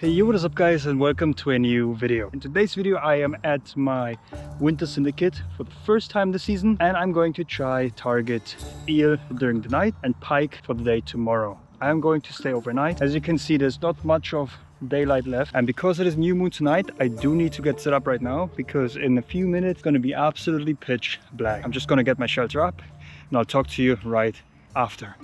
Hey yo, what is up guys, and welcome to a new video. In today's video I am at my winter syndicate for the first time this season, and I'm going to try target eel during the night and pike for the day tomorrow. I am going to stay overnight. As you can see, there's not much of daylight left, and because it is new moon tonight, I do need to get set up right now because in a few minutes it's going to be absolutely pitch black. I'm just going to get my shelter up and I'll talk to you right after.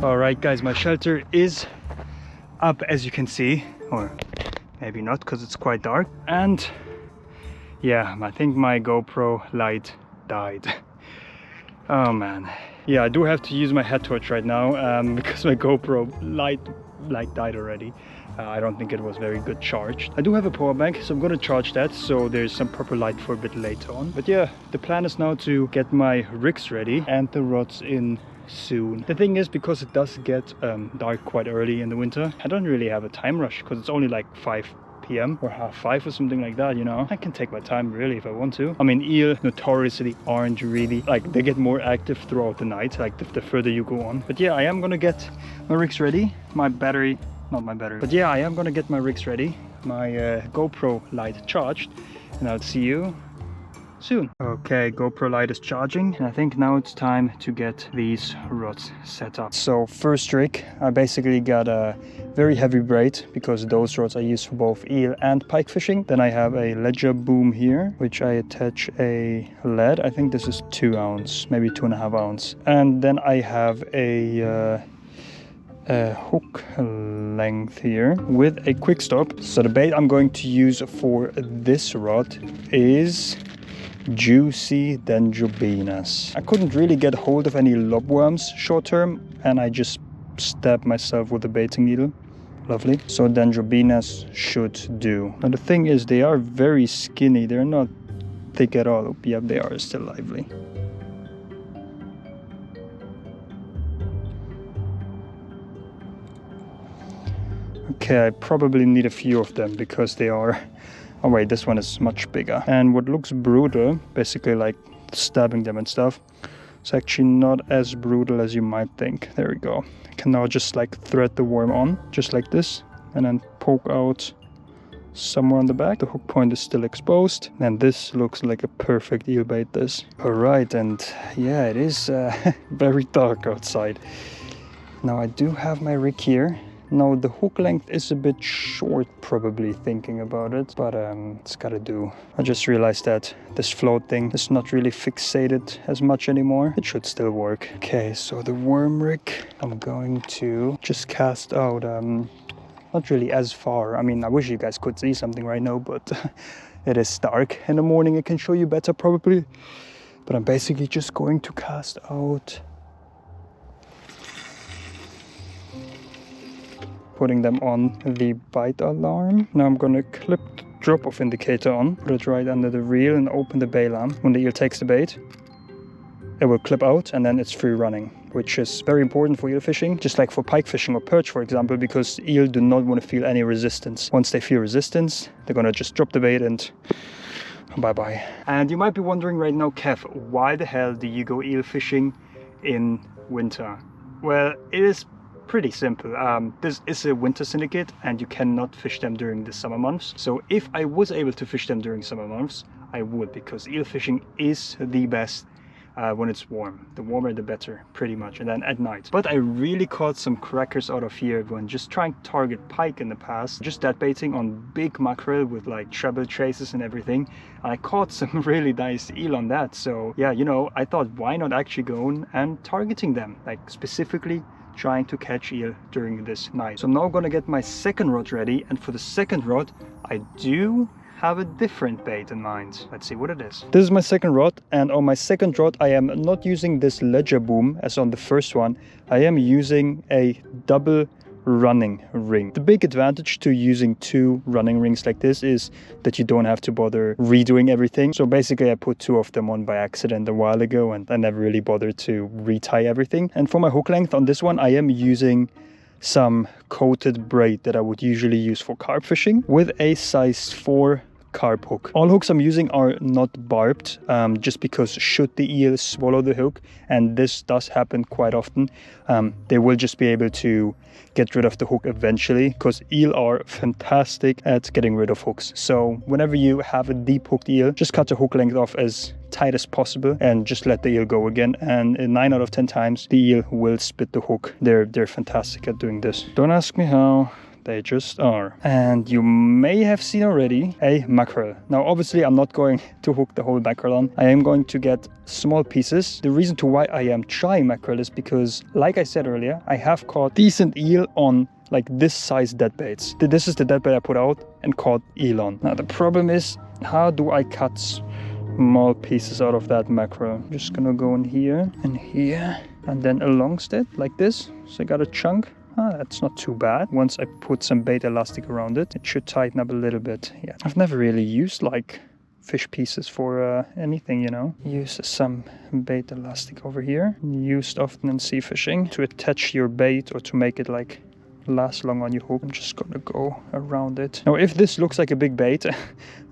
Alright guys, my shelter is up, as you can see, or maybe not because it's quite dark. And yeah, I think my GoPro light died. Oh man. Yeah, I do have to use my head torch right now because my GoPro light died already. I don't think it was very good charged. I do have a power bank, so I'm going to charge that so there's some proper light for a bit later on. But yeah, the plan is now to get my rigs ready and the rods in soon. The thing is, because it does get dark quite early in the winter, I don't really have a time rush because it's only like 5 p.m. or half 5 or something like that, you know. I can take my time really if I want to. I mean, eel notoriously aren't really, like, they get more active throughout the night, like the further you go on. But yeah, I am gonna get my rigs ready, my battery, not my battery, but yeah, I am gonna get my rigs ready, my GoPro light charged, and I'll see you soon. Okay, GoPro light is charging, and I think now it's time to get these rods set up. So first rig, I basically got a very heavy braid because those rods I use for both eel and pike fishing. Then I have a ledger boom here, which I attach a lead. I think this is 2 ounce, maybe 2.5 ounce. And then I have a hook length here with a quick stop. So the bait I'm going to use for this rod is juicy dendrobinas. I couldn't really get hold of any lobworms short term, and I just stabbed myself with a baiting needle. Lovely. So dendrobinas should do. Now the thing is, they are very skinny. They're not thick at all. Yep, they are still lively. Okay, I probably need a few of them because they are... Oh wait, this one is much bigger. And what looks brutal, basically like stabbing them and stuff, it's actually not as brutal as you might think. There we go. I can now just like thread the worm on, just like this, and then poke out somewhere on the back. The hook point is still exposed, and this looks like a perfect eel bait, this. Alright, and yeah, it is very dark outside. Now I do have my rig here. Now the hook length is a bit short, probably, thinking about it, but it's gotta do. I just realized that this float thing is not really fixated as much anymore. It should still work. Okay, so the worm rig, I'm going to just cast out, not really as far. I mean, I wish you guys could see something right now, but it is dark. In the morning it can show you better probably, but I'm basically just going to cast out, putting them on the bite alarm. Now I'm gonna clip the drop-off indicator on, put it right under the reel, and open the bail arm. When the eel takes the bait, it will clip out and then it's free running, which is very important for eel fishing, just like for pike fishing or perch, for example, because eel do not want to feel any resistance. Once they feel resistance, they're gonna just drop the bait and bye-bye. And you might be wondering right now, Kev, why the hell do you go eel fishing in winter? Well, it is pretty simple. This is a winter syndicate and you cannot fish them during the summer months. So if I was able to fish them during summer months, I would, because eel fishing is the best when it's warm. The warmer the better, pretty much, and then at night. But I really caught some crackers out of here when just trying to target pike in the past, just dead baiting on big mackerel with like treble traces and everything. And I caught some really nice eel on that. So yeah, you know, I thought, why not actually going and targeting them, like specifically trying to catch eel during this night. So I'm now gonna get my second rod ready, and for the second rod I do have a different bait in mind. Let's see what it is. This is my second rod, and on my second rod I am not using this ledger boom as on the first one. I am using a double running ring. The big advantage to using 2 running rings like this is that you don't have to bother redoing everything. So basically I put 2 of them on by accident a while ago, and I never really bothered to retie everything. And for my hook length on this one, I am using some coated braid that I would usually use for carp fishing with a size 4 carp hook. All hooks I'm using are not barbed, just because should the eel swallow the hook, and this does happen quite often, they will just be able to get rid of the hook eventually, because eel are fantastic at getting rid of hooks. So whenever you have a deep hooked eel, just cut the hook length off as tight as possible and just let the eel go again, and 9 out of 10 times the eel will spit the hook. They're fantastic at doing this. Don't ask me how, they just are. And you may have seen already a mackerel. Now obviously I'm not going to hook the whole mackerel on. I am going to get small pieces. The reason to why I am trying mackerel is because, like I said earlier, I have caught decent eel on like this size dead baits. This is the dead bait I put out and caught eel on. Now the problem is, how do I cut small pieces out of that mackerel? I'm just gonna go in here and here and then alongst it like this. So I got a chunk. That's not too bad. Once I put some bait elastic around it, it should tighten up a little bit. Yeah, I've never really used like fish pieces for anything, you know. Use some bait elastic over here. Used often in sea fishing to attach your bait or to make it like last long on your hook. I'm just gonna go around it. Now if this looks like a big bait,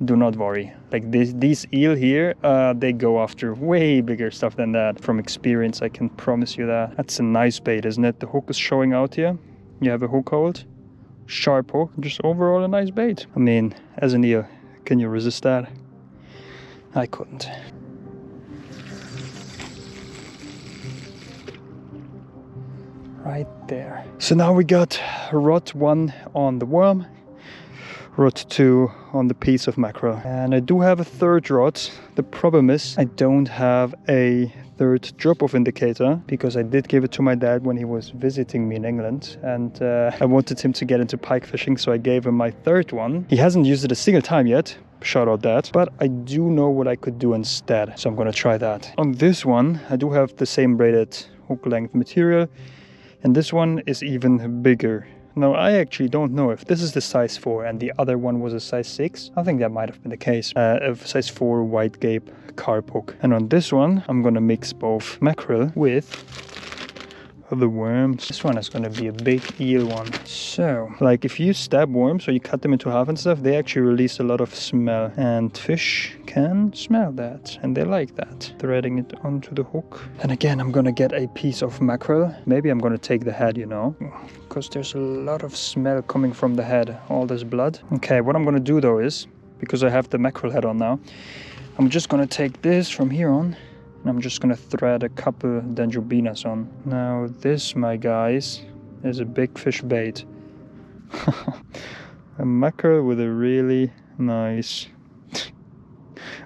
do not worry. Like these eel here, they go after way bigger stuff than that. From experience, I can promise you that. That's a nice bait, isn't it? The hook is showing out here. You have a hook hold, sharp hook, just overall a nice bait. I mean, as an eel, can you resist that? I couldn't. Right there. So now we got rod 1 on the worm, rod 2 on the piece of mackerel. And I do have a third rod. The problem is I don't have a third drop-off indicator, because I did give it to my dad when he was visiting me in England, and I wanted him to get into pike fishing, so I gave him my third one. He hasn't used it a single time yet. Shout out Dad. But I do know what I could do instead, so I'm gonna try that. On this one, I do have the same braided hook length material, and this one is even bigger. Now I actually don't know if this is the size 4 and the other one was a size 6. I think that might have been the case. A size 4 white gape carp hook. And on this one I'm gonna mix both mackerel with the worms. This one is gonna be a big eel one. So like if you stab worms or you cut them into half and stuff, they actually release a lot of smell, and fish can smell that and they like that. Threading it onto the hook. And again, I'm gonna get a piece of mackerel. Maybe I'm gonna take the head, you know, because there's a lot of smell coming from the head, all this blood. Okay, what I'm gonna do though is, because I have the mackerel head on now, I'm just gonna take this from here on, and I'm just gonna thread a couple dendrobinas on. Now this, my guys, is a big fish bait. A mackerel with a really nice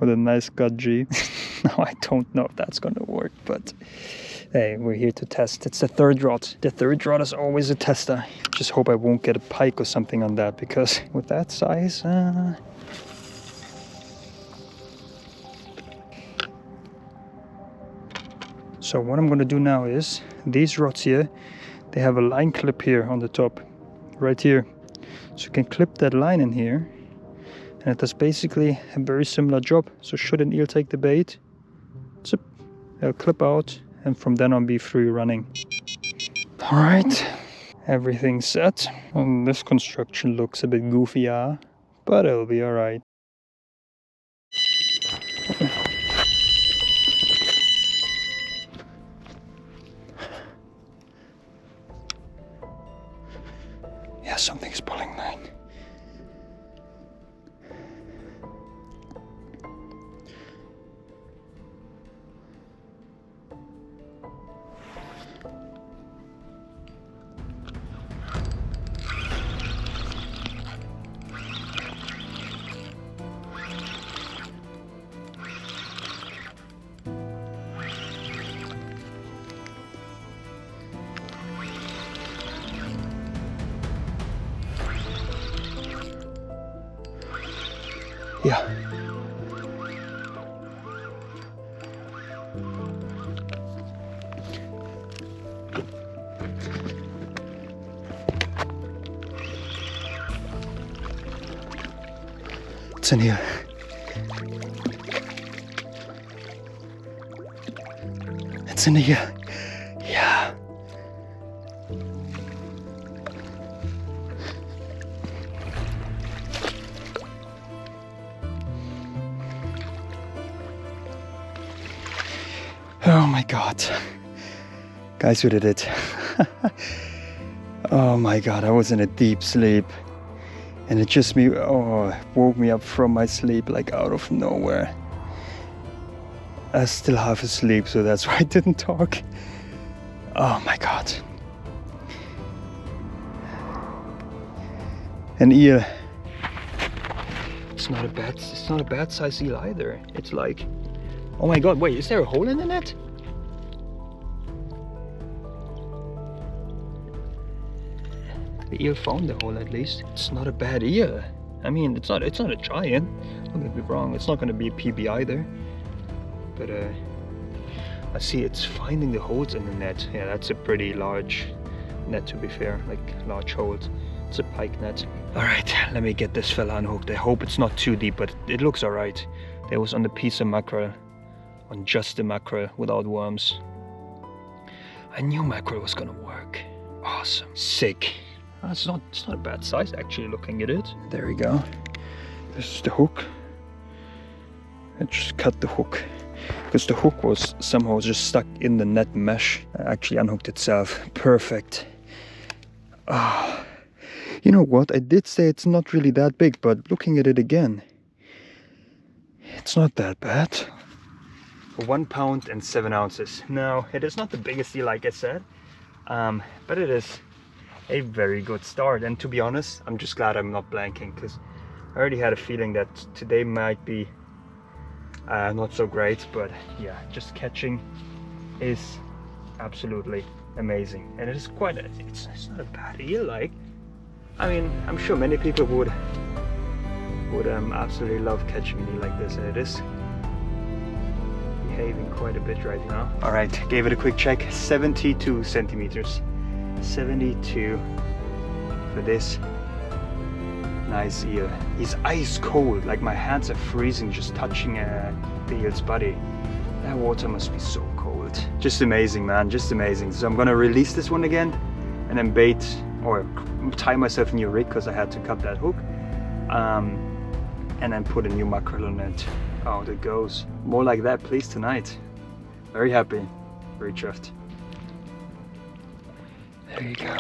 with a nice gudgy. Now I don't know if that's gonna work, but hey, we're here to test. It's the third rod. The third rod is always a tester. Just hope I won't get a pike or something on that, because with that size, So what I'm gonna do now is, these rods here, they have a line clip here on the top, right here. So you can clip that line in here, and it does basically a very similar job. So should an eel take the bait, zip, it'll clip out, and from then on be free running. All right, everything's set. And this construction looks a bit goofy, but it'll be all right. Yeah, something's pulling line. Yeah. It's in here. It's in here. Yeah. Oh my god. Guys, we did it. Oh my god, I was in a deep sleep. And it just woke me up from my sleep like out of nowhere. I was still half asleep, so that's why I didn't talk. Oh my god. An eel. It's not a bad size eel either. It's like, oh my god, wait, is there a hole in the net? The eel found the hole at least. It's not a bad eel. I mean, it's not a giant. Don't get me wrong, it's not gonna be a PB either. But I see it's finding the holes in the net. Yeah, that's a pretty large net, to be fair, like large holes. It's a pike net. All right, let me get this fella unhooked. I hope it's not too deep, but it looks all right. There was on the piece of mackerel, on just the mackerel without worms. I knew mackerel was gonna work. Awesome, sick. It's not a bad size actually, looking at it. There we go. This is the hook. I just cut the hook because the hook was somehow just stuck in the net mesh. I actually unhooked itself. Perfect. Ah, you know what? I did say it's not really that big, but looking at it again, it's not that bad. 1 pound and 7 ounces. Now, it is not the biggest eel, like I said, but it is a very good start. And to be honest, I'm just glad I'm not blanking, because I already had a feeling that today might be not so great. But yeah, just catching is absolutely amazing, and it is quite it's not a bad eel. Like, I mean, I'm sure many people would absolutely love catching an eel like this, and it is behaving quite a bit right now. All right, gave it a quick check. 72 centimeters. 72 for this nice eel. He's ice cold, like my hands are freezing just touching the eel's body. That water must be so cold. Just amazing, man, just amazing. So I'm gonna release this one again and then bait or tie myself a new rig because I had to cut that hook, and then put a new mackerel on it. Out it goes. More like that please tonight. Very happy, very chuffed. There you go.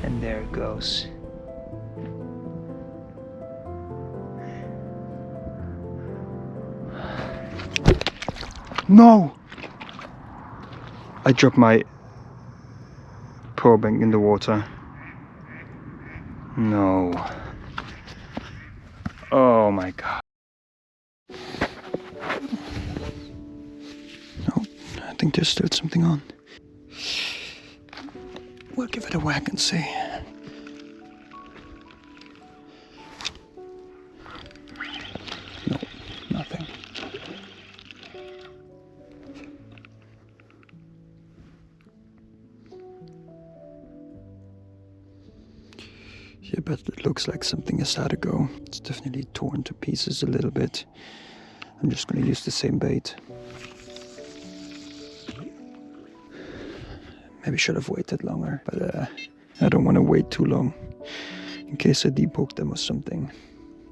And there it goes. No! I dropped my probing in the water. No. Oh my god. I think there's still something on. We'll give it a whack and see. No, nothing. Yeah, but it looks like something has had to go. It's definitely torn to pieces a little bit. I'm just gonna use the same bait. Maybe should have waited longer, but I don't want to wait too long in case I depoke them or something.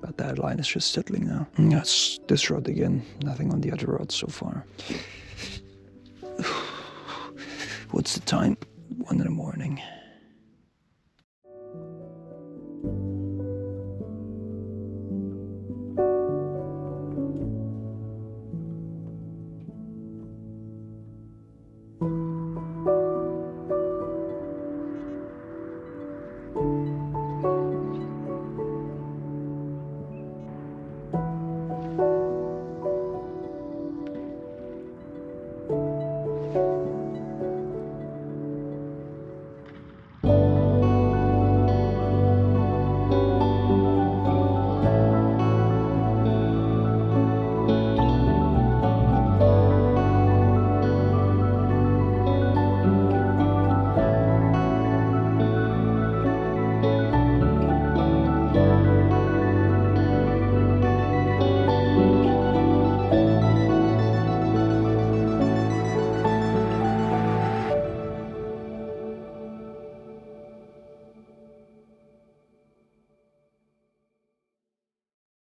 But that line is just settling now. That's this rod again. Nothing on the other rods so far. What's the time? 1 in the morning.